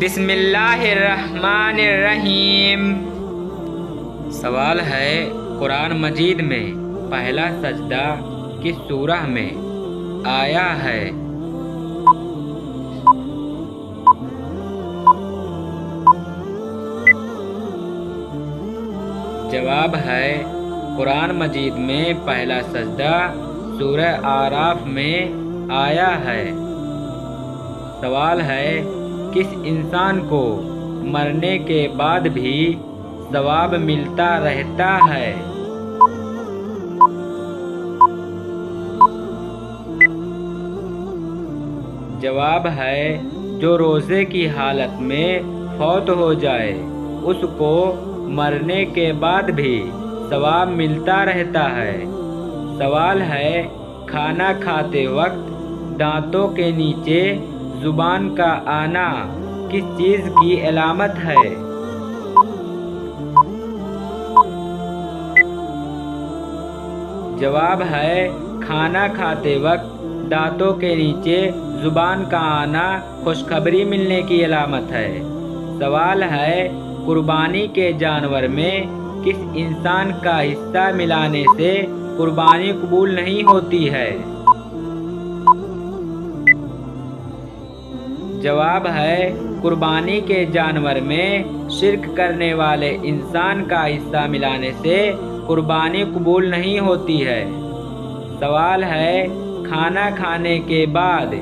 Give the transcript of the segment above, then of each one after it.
بسم اللہ الرحمن الرحیم۔ سوال ہے قرآن مجید میں پہلا سجدہ کس سورہ میں آیا ہے؟ جواب ہے قرآن مجید میں پہلا سجدہ سورہ اعراف میں آیا ہے۔ سوال ہے کس انسان کو مرنے کے بعد بھی ثواب ملتا رہتا ہے؟ جواب ہے جو روزے کی حالت میں فوت ہو جائے اس کو مرنے کے بعد بھی ثواب ملتا رہتا ہے۔ سوال ہے کھانا کھاتے وقت دانتوں کے نیچے زبان کا آنا کس چیز کی علامت ہے؟ جواب ہے کھانا کھاتے وقت دانتوں کے نیچے زبان کا آنا خوشخبری ملنے کی علامت ہے۔ سوال ہے قربانی کے جانور میں کس انسان کا حصہ ملانے سے قربانی قبول نہیں ہوتی ہے؟ جواب ہے قربانی کے جانور میں شرک کرنے والے انسان کا حصہ ملانے سے قربانی قبول نہیں ہوتی ہے۔ سوال ہے کھانا کھانے کے بعد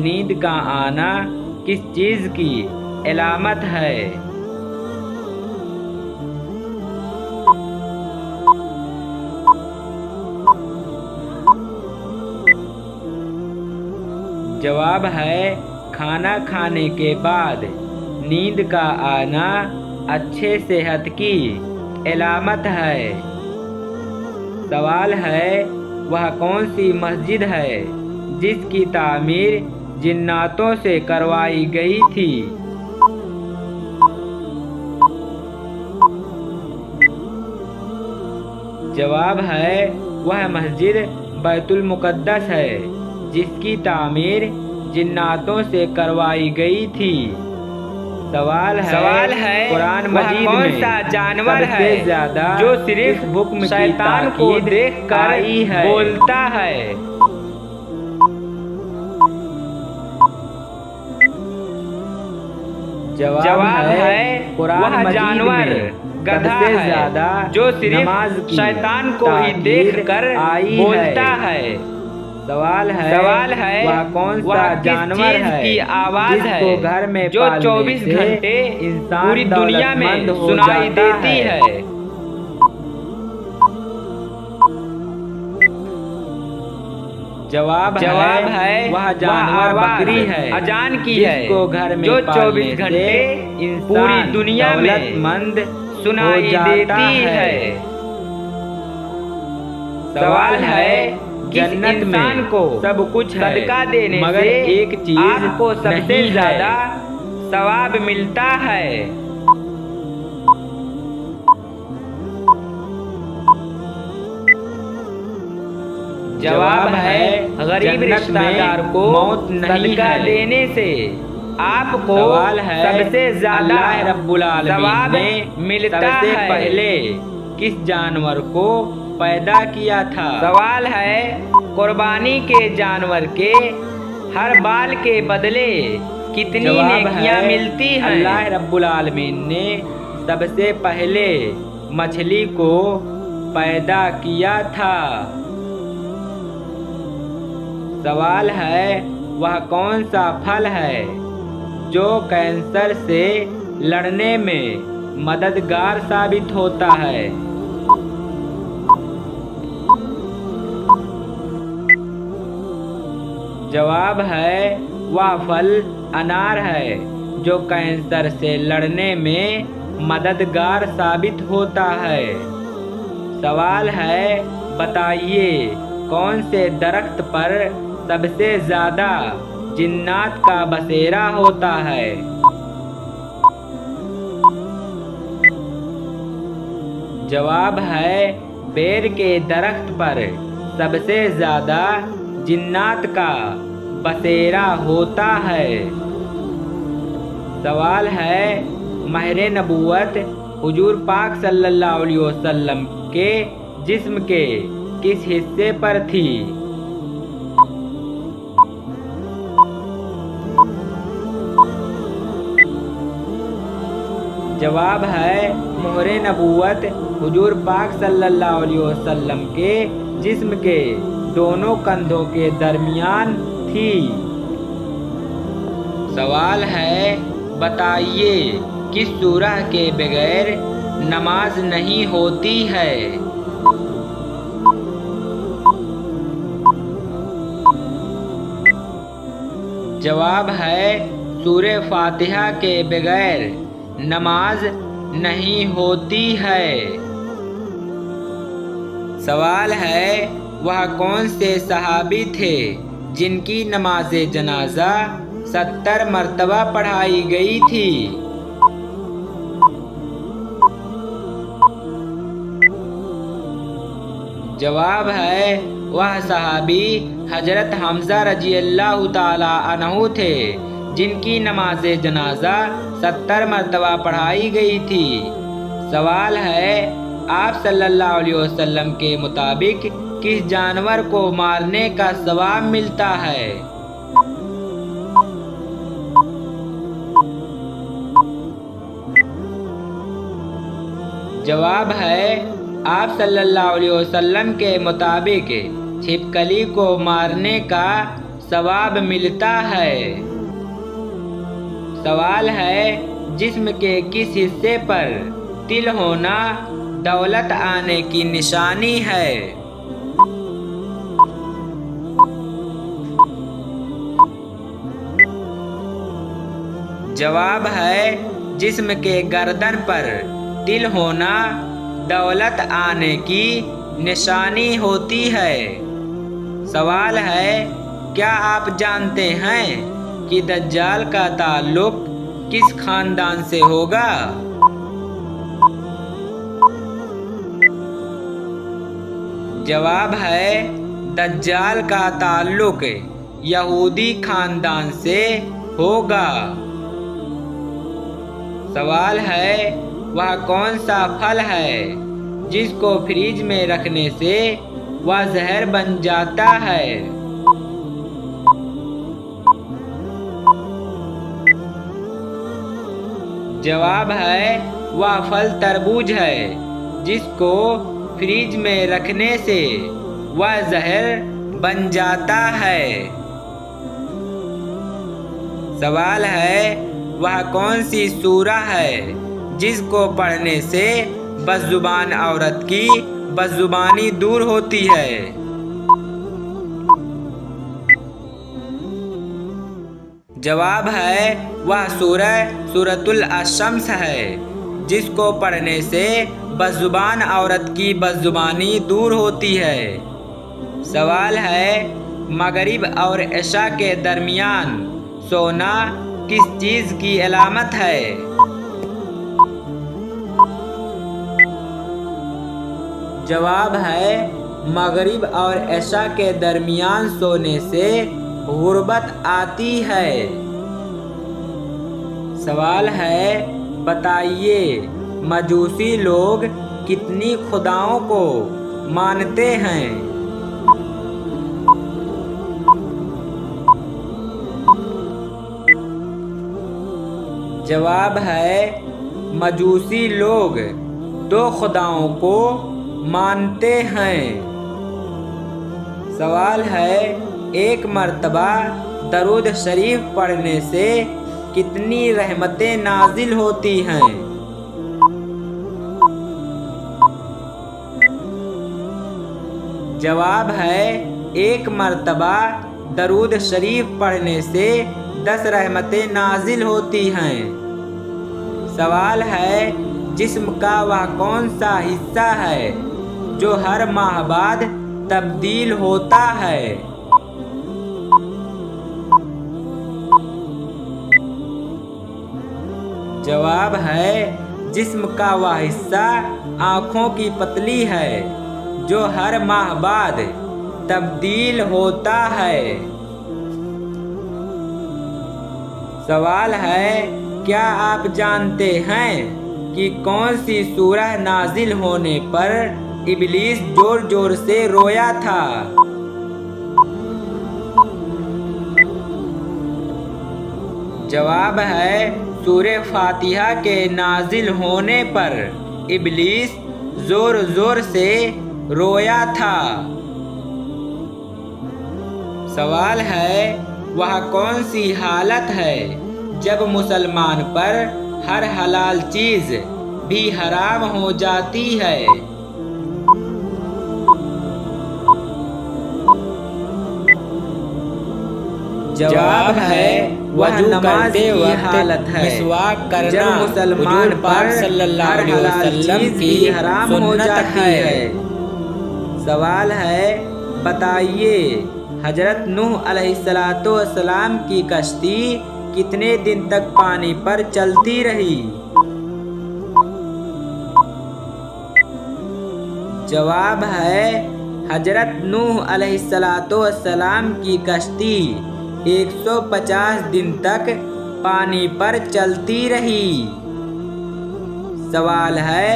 نیند کا آنا کس چیز کی علامت ہے؟ جواب ہے کھانا کھانے کے بعد نیند کا آنا اچھے صحت کی علامت ہے۔ سوال ہے وہ کون سی مسجد ہے جس کی تعمیر جناتوں سے کروائی گئی تھی؟ جواب ہے وہ مسجد بیت المقدس ہے جس کی تعمیر جناتوں سے کروائی گئی تھی۔ سوال ہے قرآن مجید میں کون سا جانور سب سے ہے زیادہ جو صرف اس حکم کی شیطان کو تاکید دیکھ کر آئی ہے؟ بولتا ہے؟ جواب ہے قرآن وہ مجید جانور میں گدھا سب سے ہے زیادہ جو صرف نماز کی شیطان کو ہی تاکید دیکھ کر آئی بولتا ہے۔ سوال ہے وہ کون وہ سا کس جانور چیز ہے کی آواز جس ہے کو گھر میں جو پالنے 24 سے گھنٹے انسان پوری دنیا میں دولتمند ہو سنائی جاتا دیتی ہے؟ جواب ہے وہ جانور آواز بکری ہے اذان کی جس ہے کو گھر میں جو پالنے 24 سے گھنٹے انسان پوری دنیا میں دولتمند سنائی ہو جاتا دیتی ہے۔ سوال ہے کس جنت میں انسان کو سب کچھ ہے صدقہ دینے مگر سے ایک چیز آپ کو سب سے نہیں ہے؟ زیادہ ثواب ملتا ہے؟ جواب ہے غریب جنت رشتہ میں دار کو موت نہیں صدقہ ہے۔ دینے سے آپ کو سوال ہے سب سے زیادہ اللہ رب العالمین ثواب نے ملتا سب سے ہے۔ پہلے کس جانور کو پیدا کیا تھا؟ سوال ہے قربانی کے جانور کے ہر بال کے بدلے کتنی جواب نیکیاں ہے ملتی ہیں؟ اللہ رب العالمین نے سب سے پہلے مچھلی کو پیدا کیا تھا۔ سوال ہے وہ کون سا پھل ہے جو کینسر سے لڑنے میں مددگار ثابت ہوتا ہے؟ جواب ہے وہ پھل انار ہے جو کینسر سے لڑنے میں مددگار ثابت ہوتا ہے۔ سوال ہے بتائیے کون سے درخت پر سب سے زیادہ جنات کا بسیرا ہوتا ہے؟ جواب ہے بیر کے درخت پر سب سے زیادہ جنات کا بسیرا ہوتا ہے۔ سوال ہے مہر نبوت حضور پاک صلی اللہ علیہ وسلم کے جسم کے کس حصے پر تھی؟ جواب ہے مہر نبوت حضور پاک صلی اللہ علیہ وسلم کے جسم کے دونوں کندھوں کے درمیان تھی۔ سوال ہے بتائیے کس سورہ کے بغیر نماز نہیں ہوتی ہے؟ جواب ہے سورہ فاتحہ کے بغیر نماز نہیں ہوتی ہے۔ سوال ہے وہ کون سے صحابی تھے جن کی نماز جنازہ 70 مرتبہ پڑھائی گئی تھی؟ جواب ہے وہ صحابی حضرت حمزہ رضی اللہ تعالی عنہ تھے جن کی نماز جنازہ 70 مرتبہ پڑھائی گئی تھی۔ سوال ہے آپ صلی اللہ علیہ وسلم کے مطابق کس جانور کو مارنے کا ثواب ملتا ہے؟ جواب ہے آپ صلی اللہ علیہ وسلم کے مطابق چھپکلی کو مارنے کا ثواب ملتا ہے۔ سوال ہے جسم کے کس حصے پر تل ہونا دولت آنے کی نشانی ہے؟ جواب ہے جسم کے گردن پر تل ہونا دولت آنے کی نشانی ہوتی ہے۔ سوال ہے کیا آپ جانتے ہیں کہ دجال کا تعلق کس خاندان سے ہوگا؟ جواب ہے دجال کا تعلق یہودی خاندان سے ہوگا۔ سوال ہے وہ کون سا پھل ہے جس کو فریج میں رکھنے سے وہ زہر بن جاتا ہے؟ جواب ہے وہ پھل تربوز ہے جس کو فریج میں رکھنے سے وہ زہر بن جاتا ہے۔ سوال ہے وہ کون سی سورہ ہے جس کو پڑھنے سے بدزبان عورت کی بدزبانی دور ہوتی ہے؟ جواب ہے وہ سورۃ الشمس ہے جس کو پڑھنے سے بدزبان عورت کی بدزبانی دور ہوتی ہے۔ سوال ہے مغرب اور عشاء کے درمیان سونا کس چیز کی علامت ہے؟ جواب ہے مغرب اور عشاء کے درمیان سونے سے غربت آتی ہے۔ سوال ہے بتائیے مجوسی لوگ کتنی خداؤں کو مانتے ہیں؟ جواب ہے مجوسی لوگ 2 خداؤں کو مانتے ہیں۔ سوال ہے ایک مرتبہ درود شریف پڑھنے سے کتنی رحمتیں نازل ہوتی ہیں؟ جواب ہے ایک مرتبہ درود شریف پڑھنے سے 10 رحمتیں نازل ہوتی ہیں۔ سوال ہے جسم کا وہ کون سا حصہ ہے جو ہر ماہ بعد تبدیل ہوتا ہے؟ جواب ہے جسم کا وہ حصہ آنکھوں کی پتلی ہے جو ہر ماہ بعد تبدیل ہوتا ہے۔ سوال ہے کیا آپ جانتے ہیں کہ کون سی سورہ نازل ہونے پر ابلیس زور زور سے رویا تھا؟ جواب ہے سورہ فاتحہ کے نازل ہونے پر ابلیس زور زور سے رویا تھا۔ سوال ہے وہ کون سی حالت ہے جب مسلمان پر ہر حلال چیز بھی حرام ہو جاتی ہے؟ جواب ہے وضو کرتے وقت حالت ہے مسواک کرنا جب مسلمان پر صلی اللہ علیہ وسلم کی حرام ہو جاتی ہے۔ سوال ہے بتائیے حضرت نوح علیہ السلام کی کشتی کتنے دن تک پانی پر چلتی رہی؟ جواب ہے حضرت نوح علیہ السلام کی کشتی 150 دن تک پانی پر چلتی رہی۔ سوال ہے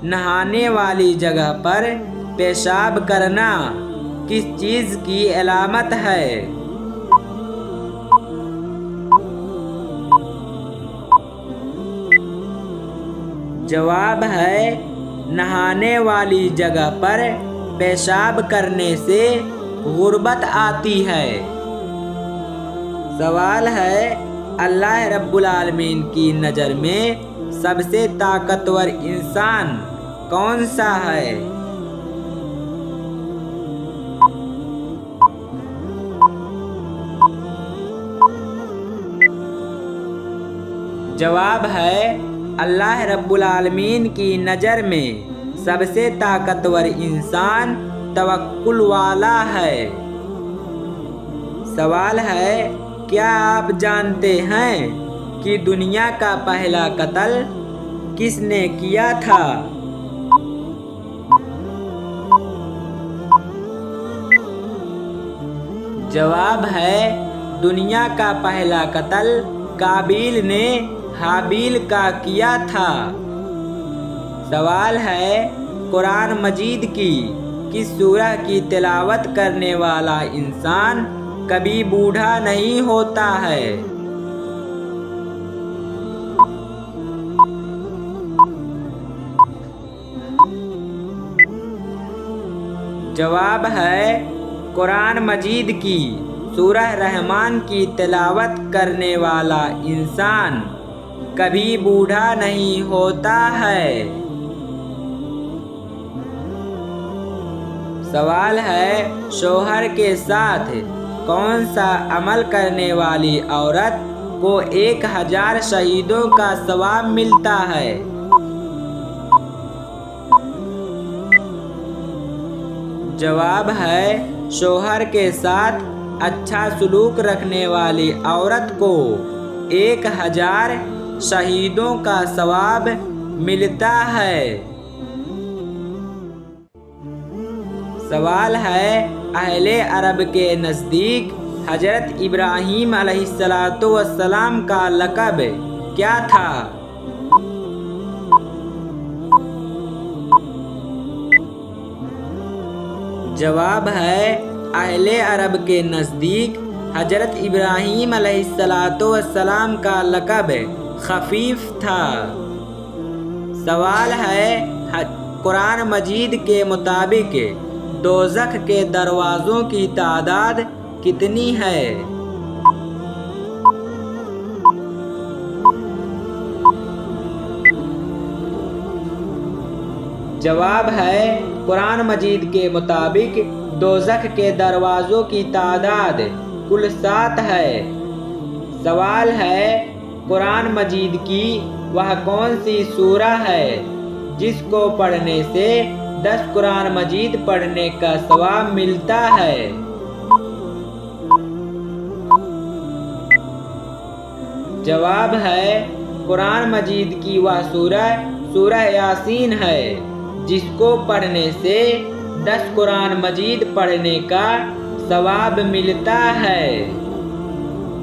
نہانے والی جگہ پر پیشاب کرنا کس چیز کی علامت ہے؟ جواب ہے نہانے والی جگہ پر پیشاب کرنے سے غربت آتی ہے۔ سوال ہے اللہ رب العالمین کی نظر میں سب سے طاقتور انسان کون سا ہے؟ جواب ہے اللہ رب العالمین کی نظر میں سب سے طاقتور انسان توکل والا ہے۔ سوال ہے کیا آپ جانتے ہیں کہ دنیا کا پہلا قتل کس نے کیا تھا؟ جواب ہے دنیا کا پہلا قتل قابیل نے حابیل کا کیا تھا۔ سوال ہے قرآن مجید کی کس سورہ کی تلاوت کرنے والا انسان کبھی بوڑھا نہیں ہوتا ہے؟ جواب ہے قرآن مجید کی سورہ رحمان کی تلاوت کرنے والا انسان کبھی بوڑھا نہیں ہوتا ہے۔ سوال ہے شوہر کے ساتھ کون سا عمل کرنے والی عورت کو 1000 شہیدوں کا ثواب ملتا ہے؟ جواب ہے شوہر کے ساتھ اچھا سلوک رکھنے والی عورت کو 1000 شہیدوں کا ثواب ملتا ہے۔ سوال ہے اہل عرب کے نزدیک حضرت ابراہیم علیہ السلام کا لقب کیا تھا؟ جواب ہے اہل عرب کے نزدیک حضرت ابراہیم علیہ السلام کا لقب خفیف تھا۔ سوال ہے قرآن مجید کے مطابق دوزخ کے دروازوں کی تعداد کتنی ہے؟ جواب ہے قرآن مجید کے مطابق دوزخ کے دروازوں کی تعداد کل 7 ہے۔ سوال ہے قرآن مجید کی وہ کون سی سورہ ہے جس کو پڑھنے سے 10 قرآن مجید پڑھنے کا ثواب ملتا ہے؟ جواب ہے قرآن مجید کی وہ سورہ یاسین ہے جس کو پڑھنے سے 10 قرآن مجید پڑھنے کا ثواب ملتا ہے۔